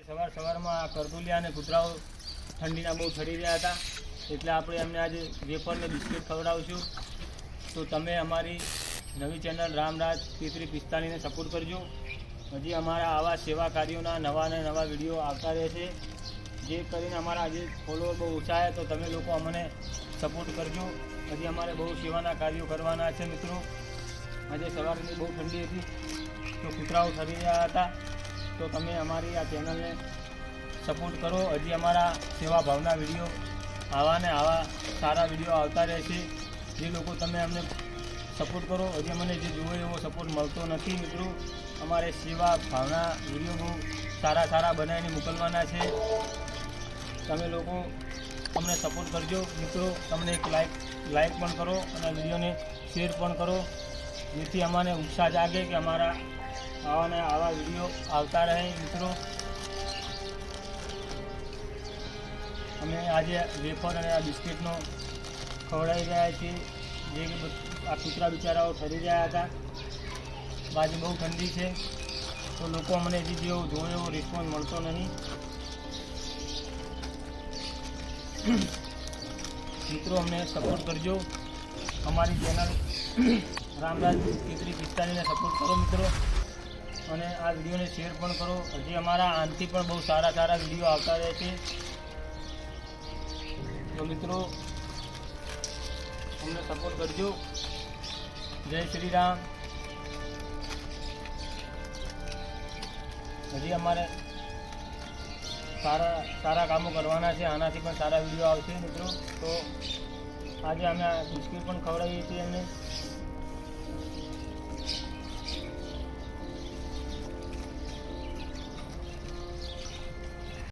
સવારમાં આ કરદુલિયા અને કૂતરાઓ ઠંડીના બહુ ઠરી રહ્યા હતા, એટલે આપણે એમને આજે વેફર ને બિસ્કિટ ખવડાવશું. તો તમે અમારી નવી ચેનલ રામરાજ 3345ને સપોર્ટ કરજો. હજી અમારા આવા સેવા કાર્યોના નવા અને નવા વિડીયો આવતા રહેશે, જે કરીને અમારા આજે ફોલોવર બહુ ઓછા છે, તો તમે લોકો અમને સપોર્ટ કરજો. હજી અમારે બહુ સેવાના કાર્યો કરવાના છે મિત્રો. આજે સવારની બહુ ઠંડી હતી, તો કૂતરાઓ ઠરી રહ્યા હતા, તો તમે અમારી આ ચેનલને સપોર્ટ કરો. હજી અમારા સેવા ભાવના વિડીયો આવા ને આવા સારા વિડીયો આવતા રહેશે. જે લોકો તમે અમને સપોર્ટ કરો, હજી અમને જે જોઈએ એવો સપોર્ટ મળતો નથી મિત્રો. અમારે સેવા ભાવના વિડીયો બહુ સારા બનાવીને મોકલવાના છે. તમે લોકો અમને સપોર્ટ કરજો મિત્રો. તમને એક લાઈક પણ કરો અને વિડીયોને શેર પણ કરો, જેથી અમને ઉત્સાહ જાગે કે અમારા આવા ને આવા વિડીયો આવતા રહે મિત્રો. અમે આજે વેફર અને આ બિસ્કિટનો ખવડાવી રહ્યા છીએ, જે આ કૂતરા બિચારાઓ ઠરી રહ્યા હતા. બાજુ બહુ ઠંડી છે, તો લોકો અમને હજી જેવો જોઈએ એવો રિસ્પોન્સ મળતો નહીં મિત્રો. અમને સપોર્ટ કરજો. અમારી ચેનલ રામરાજ 3345ને સપોર્ટ કરો મિત્રો, અને આ વિડીયોને શેર પણ કરો. હજી અમારા આનથી પણ બહુ સારા વિડીયો આવતા રહે છે. તો મિત્રો અમને સપોર્ટ કરજો. જય શ્રી રામ. હજી અમારે સારા કામો કરવાના છે, આનાથી પણ સારા વિડીયો આવશે મિત્રો. તો આજે અમે આ બિસ્કિટ પણ ખવડાવીએ છીએ એમને.